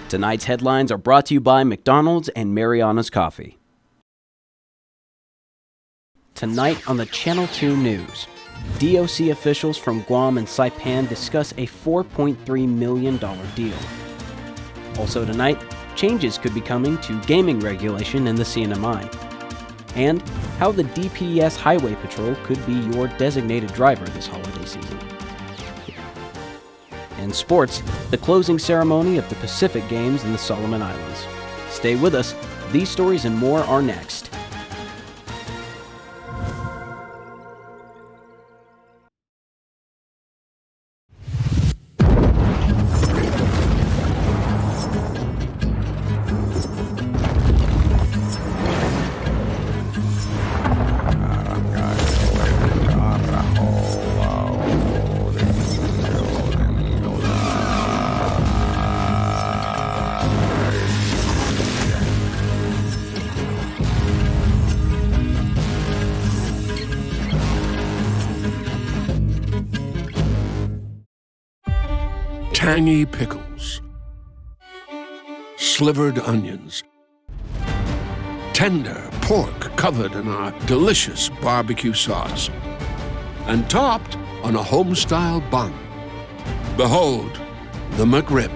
Tonight's headlines are brought to you by McDonald's and Mariana's Coffee. Tonight on the Channel 2 News, DOC officials from Guam and Saipan discuss a $4.3 million deal. Also tonight, changes could be coming to gaming regulation in the CNMI. And how the DPS Highway Patrol could be your designated driver this holiday season. In sports, the closing ceremony of the Pacific Games in the Solomon Islands. Stay with us. These stories and more are next. Tangy pickles, slivered onions, tender pork covered in our delicious barbecue sauce, and topped on a home-style bun. Behold, the McRib.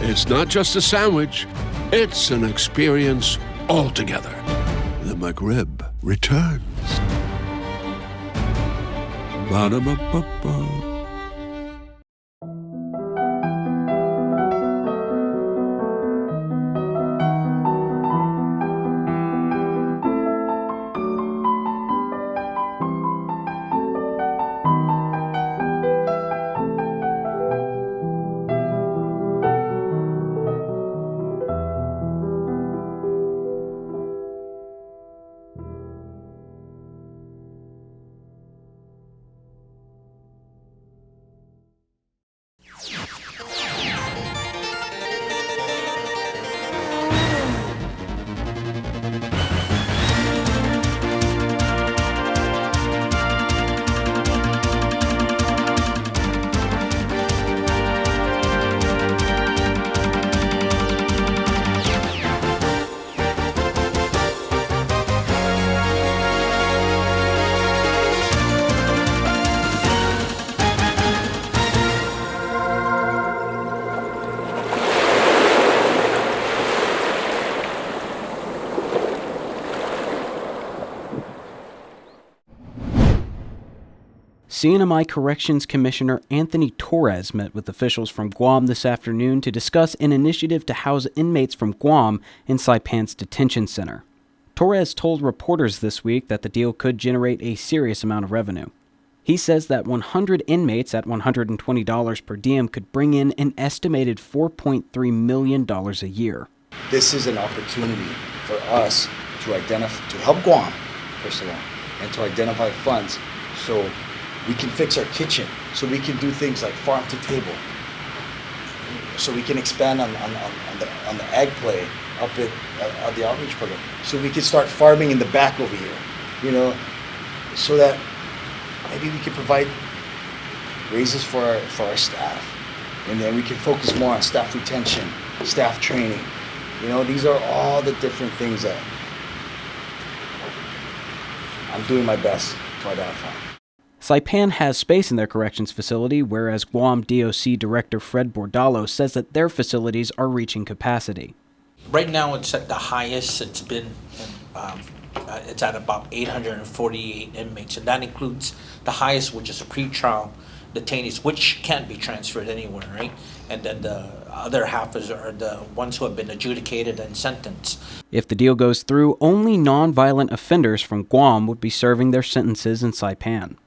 It's not just a sandwich, it's an experience altogether. The McRib returns. Ba-da-ba-ba-ba. CNMI Corrections Commissioner Anthony Torres met with officials from Guam this afternoon to discuss an initiative to house inmates from Guam in Saipan's detention center. Torres told reporters this week that the deal could generate a serious amount of revenue. He says that 100 inmates at $120 per diem could bring in an estimated $4.3 million a year. This is an opportunity for us to help Guam, first of all, and to identify funds so we can fix our kitchen, so we can do things like farm to table, so we can expand on the ag play up at the outreach program, so we can start farming in the back over here, so that maybe we can provide raises for our staff, and then we can focus more on staff retention, staff training. These are all the different things that I'm doing my best to identify. Saipan has space in their corrections facility, whereas Guam DOC Director Fred Bordalo says that their facilities are reaching capacity. Right now it's at the highest it's been. It's at about 848 inmates, and that includes the highest, which is a pretrial detainees, which can't be transferred anywhere, right? And then the other half are the ones who have been adjudicated and sentenced. If the deal goes through, only non-violent offenders from Guam would be serving their sentences in Saipan.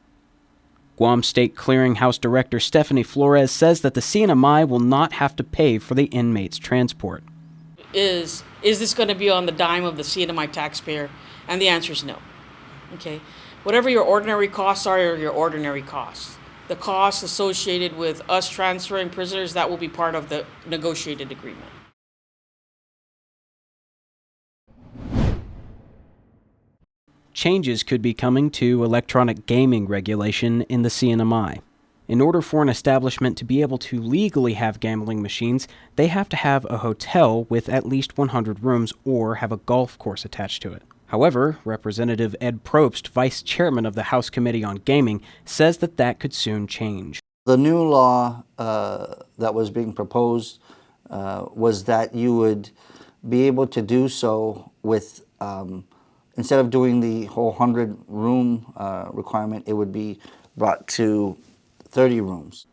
Guam State Clearinghouse Director Stephanie Flores says that the CNMI will not have to pay for the inmates' transport. Is this going to be on the dime of the CNMI taxpayer? And the answer is no. Okay, whatever your ordinary costs are your ordinary costs. The costs associated with us transferring prisoners, that will be part of the negotiated agreement. Changes could be coming to electronic gaming regulation in the CNMI. In order for an establishment to be able to legally have gambling machines, they have to have a hotel with at least 100 rooms or have a golf course attached to it. However, Representative Ed Probst, vice chairman of the House Committee on Gaming, says that could soon change. The new law that was being proposed was that you would be able to do so with, instead of doing the whole 100-room requirement, it would be brought to 30 rooms.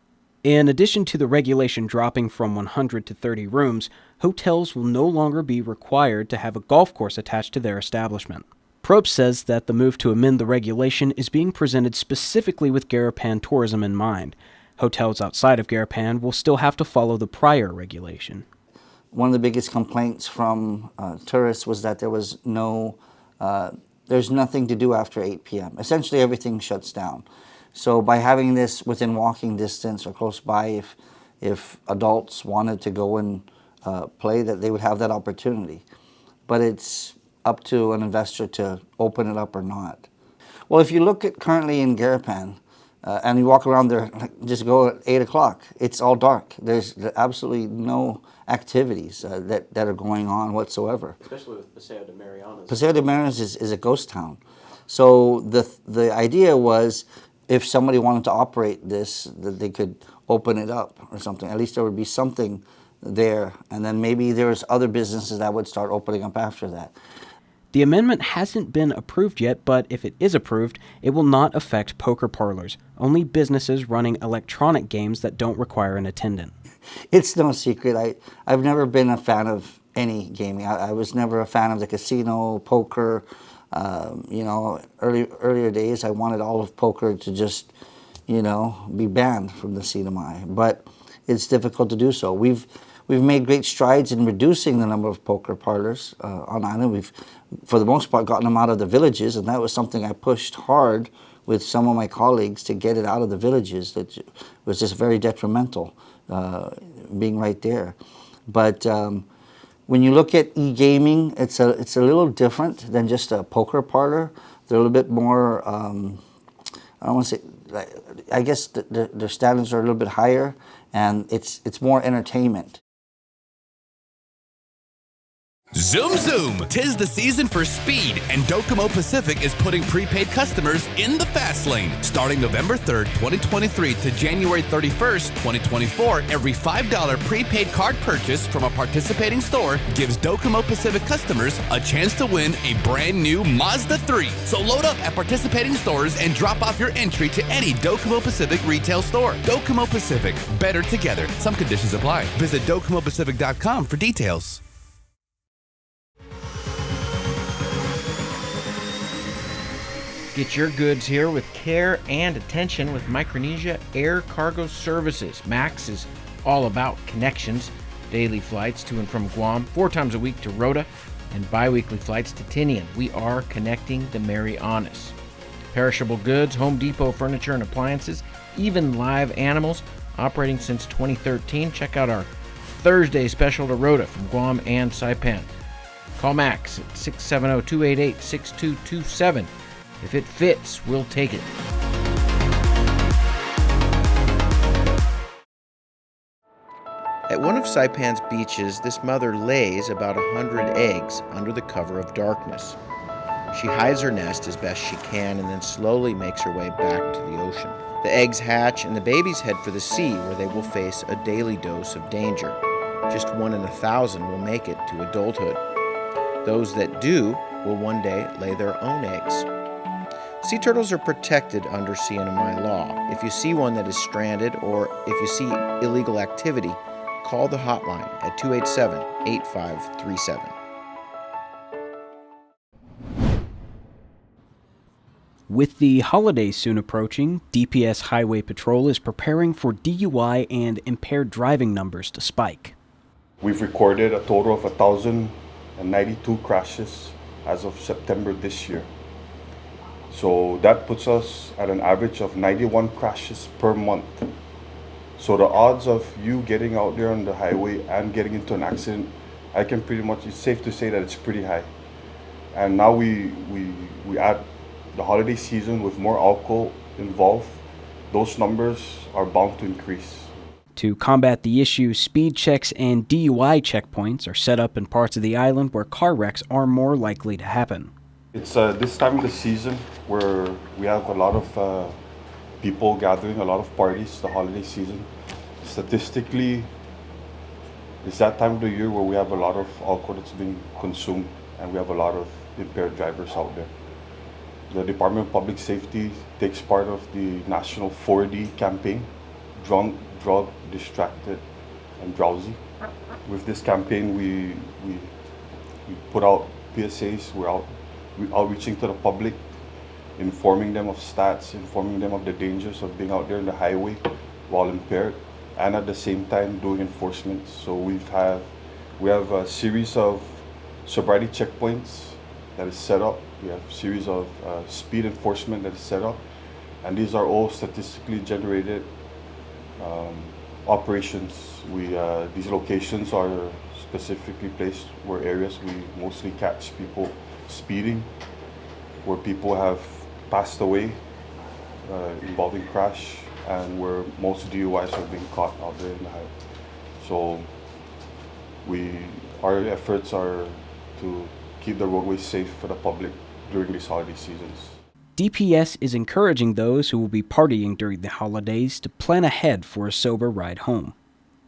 In addition to the regulation dropping from 100 to 30 rooms, hotels will no longer be required to have a golf course attached to their establishment. Probst says that the move to amend the regulation is being presented specifically with Garapan tourism in mind. Hotels outside of Garapan will still have to follow the prior regulation. One of the biggest complaints from tourists was that there was there's nothing to do after 8 p.m. Essentially everything shuts down. So by having this within walking distance or close by, if adults wanted to go and play, that they would have that opportunity. But it's up to an investor to open it up or not. Well, if you look at currently in Garapan, and you walk around there, just go at 8 o'clock, it's all dark. There's absolutely no activities that are going on whatsoever. Especially with Paseo de Marianas. Paseo de Marianas is a ghost town. So the idea was, if somebody wanted to operate this, that they could open it up or something. At least there would be something there, and then maybe there's other businesses that would start opening up after that. The amendment hasn't been approved yet, but if it is approved, it will not affect poker parlors, only businesses running electronic games that don't require an attendant. It's no secret. I've never been a fan of any gaming. I was never a fan of the casino, poker. You know, earlier days, I wanted all of poker to just, you know, be banned from the CNMI. But it's difficult to do so. We've made great strides in reducing the number of poker parlors on island. We've, for the most part, gotten them out of the villages, and that was something I pushed hard with some of my colleagues to get it out of the villages. That was just very detrimental, being right there. But when you look at e-gaming, it's a little different than just a poker parlor. They're a little bit more, I don't want to say, I guess their standards are a little bit higher, and it's more entertainment. Zoom zoom! 'Tis the season for speed, and Docomo Pacific is putting prepaid customers in the fast lane. Starting November 3rd, 2023 to January 31st, 2024, every $5 prepaid card purchase from a participating store gives Docomo Pacific customers a chance to win a brand new Mazda 3. So load up at participating stores and drop off your entry to any Docomo Pacific retail store. Docomo Pacific, better together. Some conditions apply. Visit DocomoPacific.com for details. Get your goods here with care and attention with Micronesia Air Cargo Services. MAX is all about connections. Daily flights to and from Guam, 4 times a week to Rota, and bi-weekly flights to Tinian. We are connecting the Marianas. Perishable goods, Home Depot furniture and appliances, even live animals, operating since 2013. Check out our Thursday special to Rota from Guam and Saipan. Call Max at 670-288-6227. If it fits, we'll take it. At one of Saipan's beaches, this mother lays about 100 eggs under the cover of darkness. She hides her nest as best she can and then slowly makes her way back to the ocean. The eggs hatch and the babies head for the sea, where they will face a daily dose of danger. Just 1 in 1,000 will make it to adulthood. Those that do will one day lay their own eggs. Sea turtles are protected under CNMI law. If you see one that is stranded or if you see illegal activity, call the hotline at 287-8537. With the holidays soon approaching, DPS Highway Patrol is preparing for DUI and impaired driving numbers to spike. We've recorded a total of 1,092 crashes as of September this year. So that puts us at an average of 91 crashes per month. So the odds of you getting out there on the highway and getting into an accident, I can pretty much, it's safe to say that it's pretty high. And now we add the holiday season with more alcohol involved. those numbers are bound to increase. To combat the issue, speed checks and DUI checkpoints are set up in parts of the island where car wrecks are more likely to happen. It's this time of the season where we have a lot of people gathering, a lot of parties, the holiday season. Statistically, it's that time of the year where we have a lot of alcohol that's being consumed and we have a lot of impaired drivers out there. The Department of Public Safety takes part of the national 4D campaign, Drunk, Drug, Distracted, and Drowsy. With this campaign, we put out PSAs, we're outreaching to the public, informing them of stats, informing them of the dangers of being out there in the highway while impaired, and at the same time doing enforcement. So we have a series of sobriety checkpoints that is set up. We have a series of speed enforcement that is set up, and these are all statistically generated operations. These locations are specifically placed where areas we mostly catch people speeding, where people have passed away involving crash, and where most DUIs are being caught out there in the highway. So our efforts are to keep the roadways safe for the public during these holiday seasons. DPS is encouraging those who will be partying during the holidays to plan ahead for a sober ride home.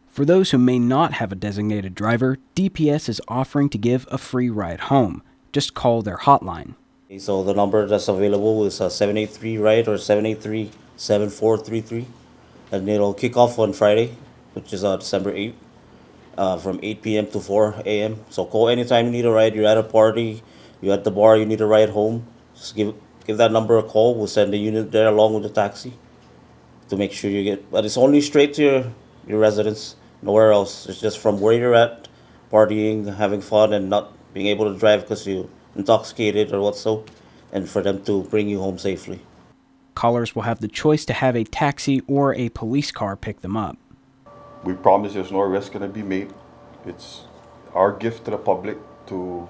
For those who may not have a designated driver, DPS is offering to give a free ride home. Just call their hotline. So the number that's available is 783-RIDE or 783-7433. And it'll kick off on Friday, which is December 8th, from 8 p.m. to 4 a.m. So call anytime you need a ride. You're at a party, you're at the bar, you need a ride home. Just give that number a call. We'll send a unit there along with the taxi to make sure you get. But it's only straight to your residence, nowhere else. It's just from where you're at, partying, having fun, and not being able to drive because you're intoxicated or what so, and for them to bring you home safely. Callers will have the choice to have a taxi or a police car pick them up. We promise there's no arrest going to be made. It's our gift to the public to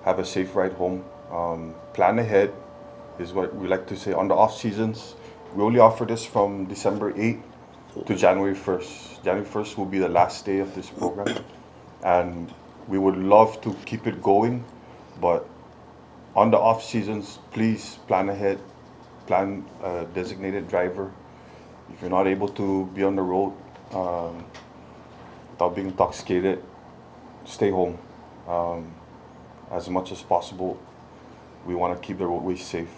have a safe ride home. Plan ahead is what we like to say. On the off seasons, we only offer this from December 8th to January 1st. January 1st will be the last day of this program, and we would love to keep it going, but on the off seasons, please plan ahead, plan a designated driver. If you're not able to be on the road without being intoxicated, stay home. As much as possible, we want to keep the roadways safe.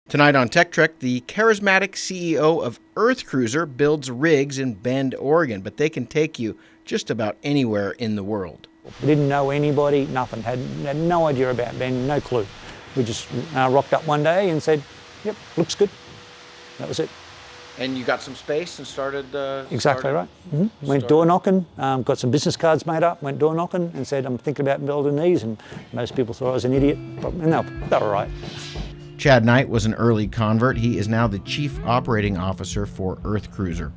Tonight on Tech Trek, the charismatic CEO of Earth Cruiser builds rigs in Bend, Oregon, but they can take you just about anywhere in the world. We didn't know anybody, nothing, had no idea about Bend, no clue. We just rocked up one day and said, yep, looks good. That was it. And you got some space and started... Exactly right. Mm-hmm. Went door knocking, got some business cards made up, went door knocking and said, I'm thinking about building these, and most people thought I was an idiot, and they were right. Chad Knight was an early convert. He is now the Chief Operating Officer for Earth Cruiser.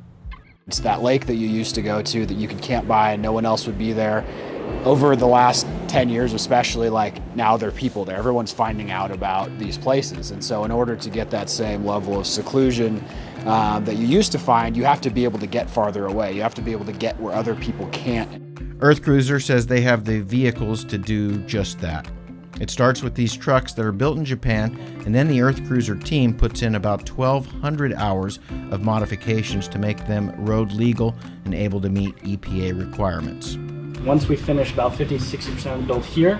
It's that lake that you used to go to that you could camp by and no one else would be there. Over the last 10 years especially, like now there are people there. Everyone's finding out about these places. And so in order to get that same level of seclusion that you used to find, you have to be able to get farther away. You have to be able to get where other people can't. Earth Cruiser says they have the vehicles to do just that. It starts with these trucks that are built in Japan, and then the Earth Cruiser team puts in about 1,200 hours of modifications to make them road legal and able to meet EPA requirements. Once we finish about 50-60% built here,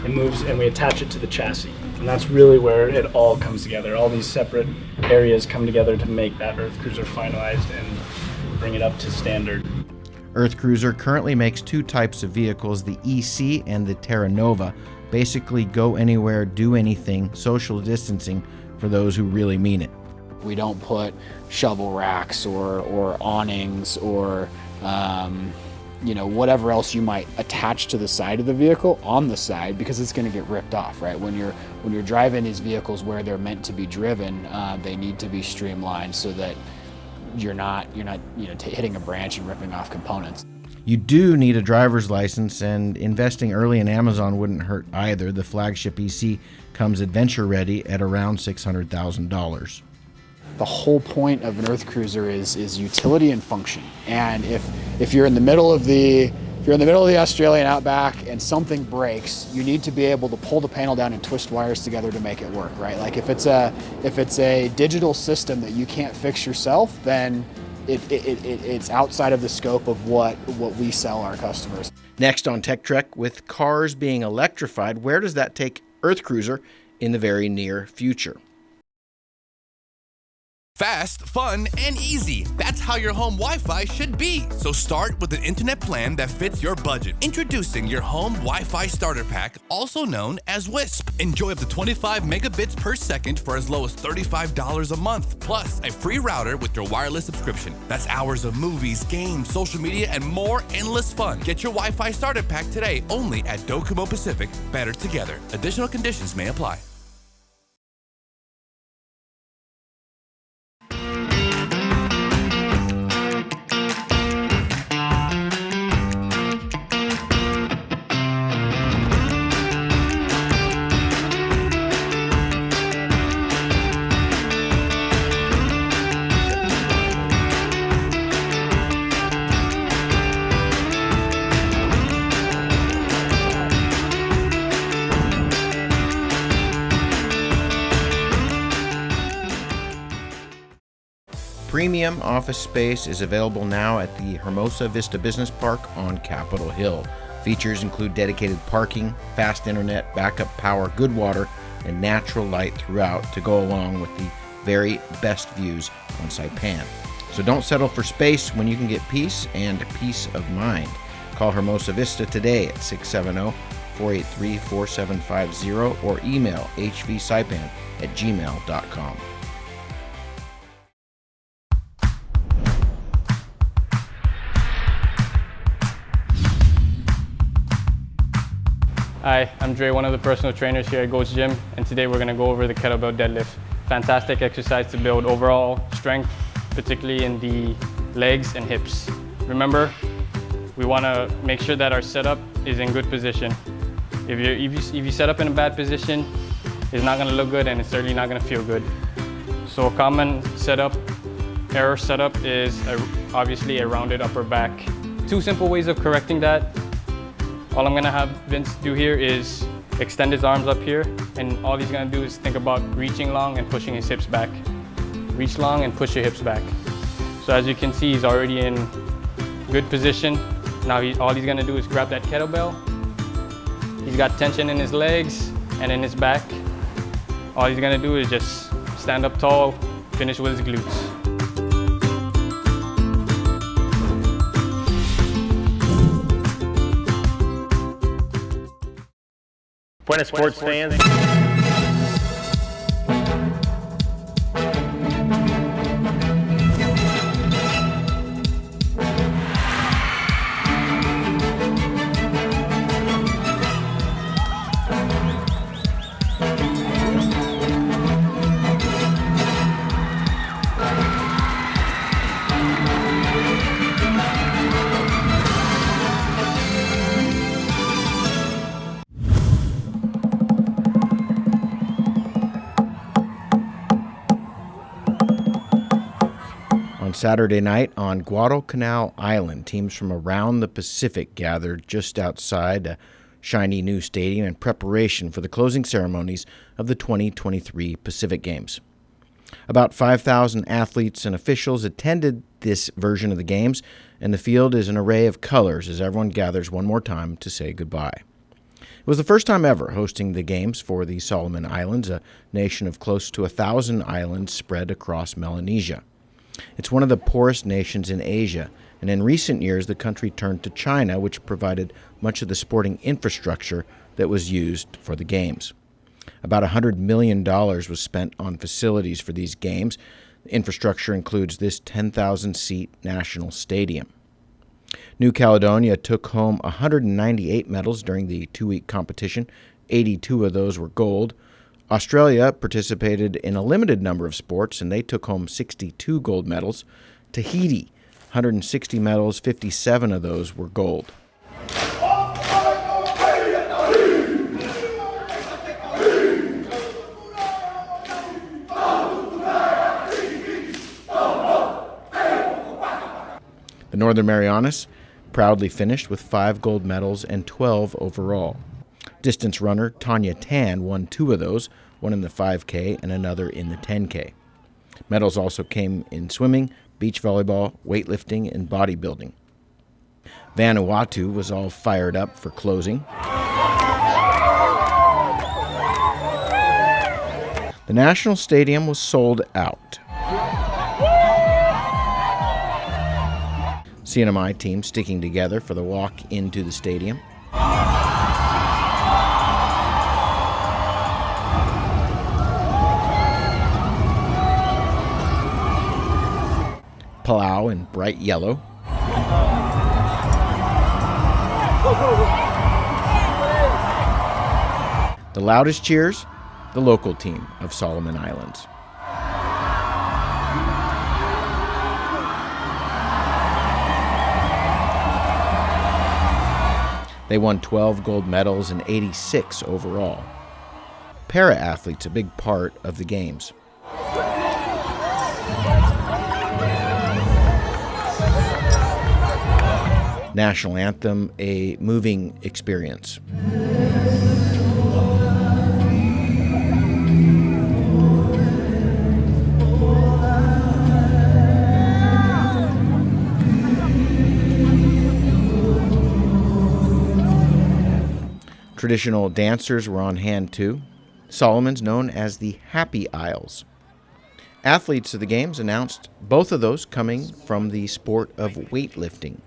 it moves and we attach it to the chassis. And that's really where it all comes together. All these separate areas come together to make that Earth Cruiser finalized and bring it up to standard. Earth Cruiser currently makes two types of vehicles, the EC and the Terra Nova. Basically go anywhere, do anything, social distancing for those who really mean it. We don't put shovel racks or awnings or whatever else you might attach to the side of the vehicle on the side, because it's going to get ripped off, right? When you're driving these vehicles where they're meant to be driven, they need to be streamlined so that you're not hitting a branch and ripping off components. You do need a driver's license, and investing early in Amazon wouldn't hurt either. The flagship EC comes adventure ready at around $600,000. The whole point of an earth cruiser is utility and function. And if you're in the middle of the Australian outback and something breaks, you need to be able to pull the panel down and twist wires together to make it work, right? Like if it's a digital system that you can't fix yourself, then it's outside of the scope of what we sell our customers. Next on Tech Trek, with cars being electrified, where does that take Earth Cruiser in the very near future? Fast, fun, and easy. That's how your home Wi-Fi should be. So start with an internet plan that fits your budget. Introducing your home Wi-Fi starter pack, also known as WISP. Enjoy up to 25 megabits per second for as low as $35 a month, plus a free router with your wireless subscription. That's hours of movies, games, social media, and more endless fun. Get your Wi-Fi starter pack today only at Docomo Pacific. Better together. Additional conditions may apply. Premium office space is available now at the Hermosa Vista Business Park on Capitol Hill. Features include dedicated parking, fast internet, backup power, good water, and natural light throughout to go along with the very best views on Saipan. So don't settle for space when you can get peace and peace of mind. Call Hermosa Vista today at 670-483-4750 or email hvsaipan@gmail.com. Hi, I'm Dre, one of the personal trainers here at Goats Gym, and today we're going to go over the kettlebell deadlift. Fantastic exercise to build overall strength, particularly in the legs and hips. Remember, we want to make sure that our setup is in good position. If you set up in a bad position, it's not going to look good and it's certainly not going to feel good. So a common error setup is obviously a rounded upper back. Two simple ways of correcting that. All I'm gonna have Vince do here is extend his arms up here, and all he's gonna do is think about reaching long and pushing his hips back. Reach long and push your hips back. So as you can see, he's already in good position. Now all he's gonna do is grab that kettlebell. He's got tension in his legs and in his back. All he's gonna do is just stand up tall, finish with his glutes. Buenas sports fans. Saturday night on Guadalcanal Island, teams from around the Pacific gathered just outside a shiny new stadium in preparation for the closing ceremonies of the 2023 Pacific Games. About 5,000 athletes and officials attended this version of the Games, and the field is an array of colors as everyone gathers one more time to say goodbye. It was the first time ever hosting the Games for the Solomon Islands, a nation of close to 1,000 islands spread across Melanesia. It's one of the poorest nations in Asia, and in recent years the country turned to China, which provided much of the sporting infrastructure that was used for the Games. About $100 million was spent on facilities for these Games. The infrastructure includes this 10,000-seat national stadium. New Caledonia took home 198 medals during the two-week competition. 82 of those were gold. Australia participated in a limited number of sports, and they took home 62 gold medals. Tahiti 160 medals, 57 of those were gold. The Northern Marianas proudly finished with 5 gold medals and 12 overall. Distance runner Tanya Tan won 2 of those, one in the 5K and another in the 10K. Medals also came in swimming, beach volleyball, weightlifting, and bodybuilding. Vanuatu was all fired up for closing. The National Stadium was sold out. CNMI team sticking together for the walk into the stadium. Palau in bright yellow. The loudest cheers, the local team of Solomon Islands. They won 12 gold medals and 86 overall. Para-athletes a big part of the games. National anthem, a moving experience. Traditional dancers were on hand too. Solomon's known as the Happy Isles. Athletes of the games announced both of those coming from the sport of weightlifting.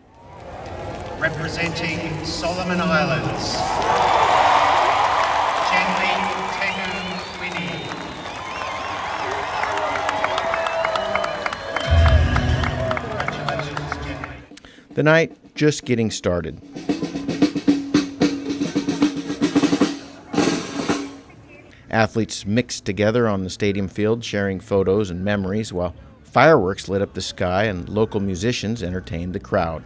Representing Solomon Islands, Jenny Tegun Winnie. Congratulations, Jenny. The night just getting started. Athletes mixed together on the stadium field, sharing photos and memories, while fireworks lit up the sky and local musicians entertained the crowd.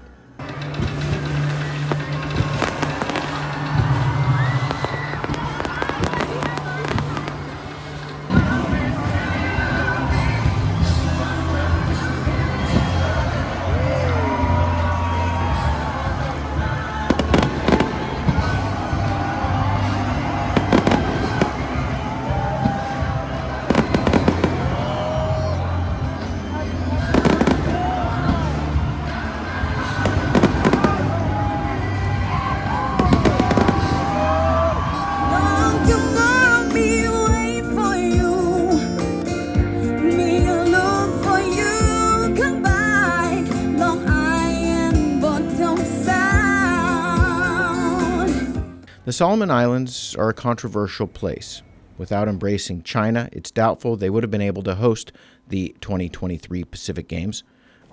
The Solomon Islands are a controversial place. Without embracing China, it's doubtful they would have been able to host the 2023 Pacific Games.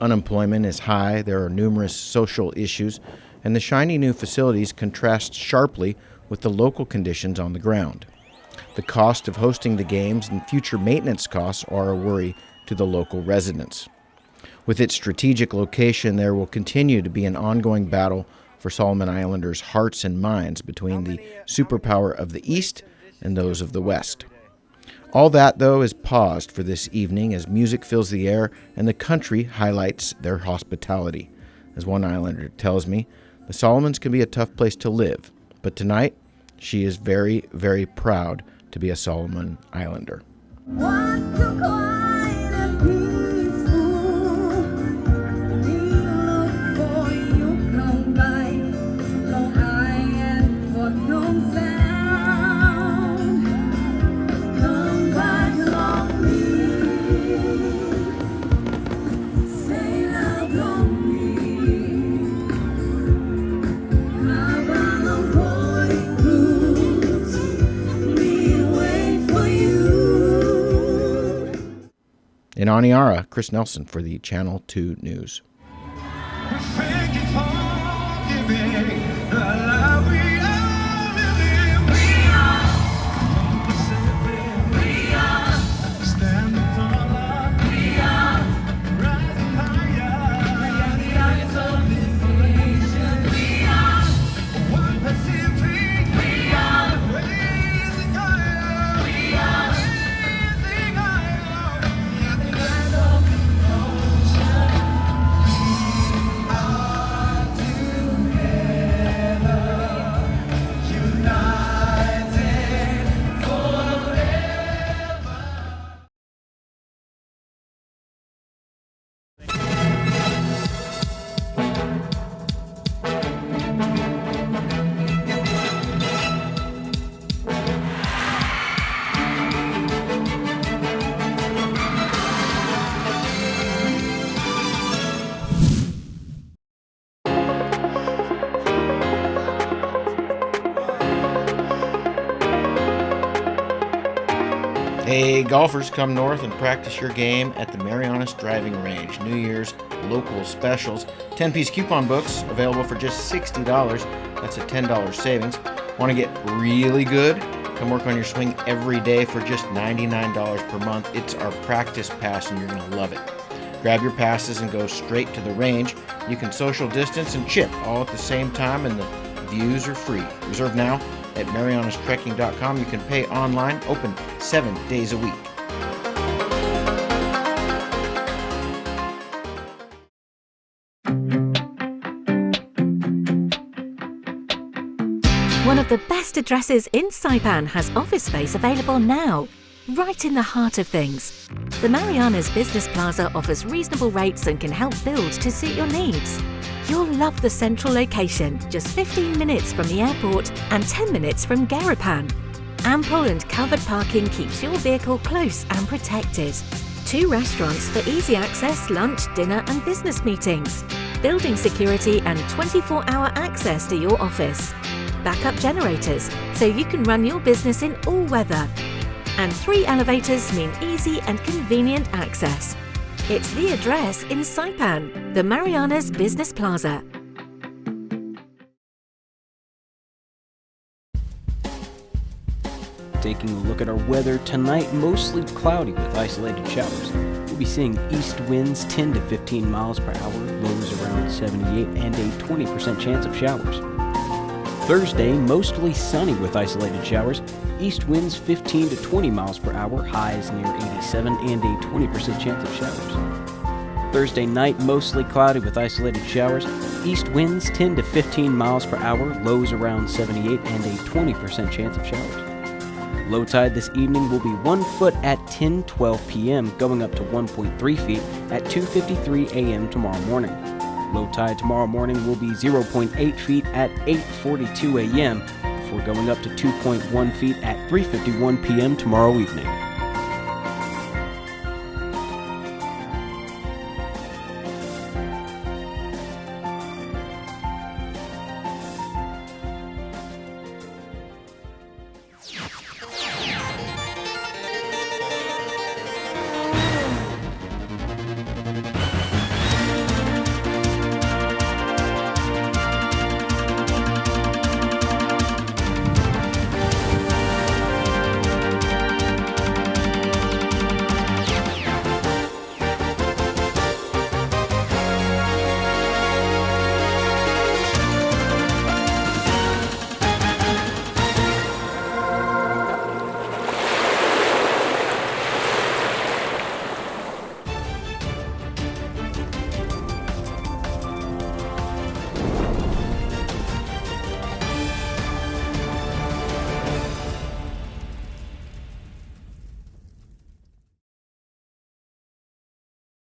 Unemployment is high, there are numerous social issues, and the shiny new facilities contrast sharply with the local conditions on the ground. The cost of hosting the games and future maintenance costs are a worry to the local residents. With its strategic location, there will continue to be an ongoing battle for Solomon Islanders' hearts and minds between the superpower of the East and those of the West. All that, though, is paused for this evening as music fills the air and the country highlights their hospitality. As one Islander tells me, the Solomons can be a tough place to live, but tonight she is very, very proud to be a Solomon Islander. In Aniara, Chris Nelson for the Channel 2 News. Hey, golfers, come north and practice your game at the Marianas Driving Range. New Year's local specials. 10-piece coupon books available for just $60. That's a $10 savings. Want to get really good? Come work on your swing every day for just $99 per month. It's our practice pass and you're going to love it. Grab your passes and go straight to the range. You can social distance and chip all at the same time, and the views are free. Reserve now at marianastrekking.com. You can pay online, open 7 days a week. One of the best addresses in Saipan has office space available now, right in the heart of things. The Marianas Business Plaza offers reasonable rates and can help build to suit your needs. You'll love the central location, just 15 minutes from the airport and 10 minutes from Garapan. Ample and covered parking keeps your vehicle close and protected. 2 restaurants for easy access, lunch, dinner and business meetings. Building security and 24-hour access to your office. Backup generators, so you can run your business in all weather. And 3 elevators mean easy and convenient access. It's the address in Saipan, the Marianas Business Plaza. Taking a look at our weather tonight, mostly cloudy with isolated showers. We'll be seeing east winds 10 to 15 miles per hour, lows around 78, and a 20% chance of showers. Thursday, mostly sunny with isolated showers, east winds 15 to 20 miles per hour, highs near 87, and a 20% chance of showers. Thursday night, mostly cloudy with isolated showers, east winds 10 to 15 miles per hour, lows around 78, and a 20% chance of showers. Low tide this evening will be 1 foot at 10:12 p.m., going up to 1.3 feet at 2:53 a.m. tomorrow morning. Low tide tomorrow morning will be 0.8 feet at 8:42 a.m. before going up to 2.1 feet at 3:51 p.m. tomorrow evening.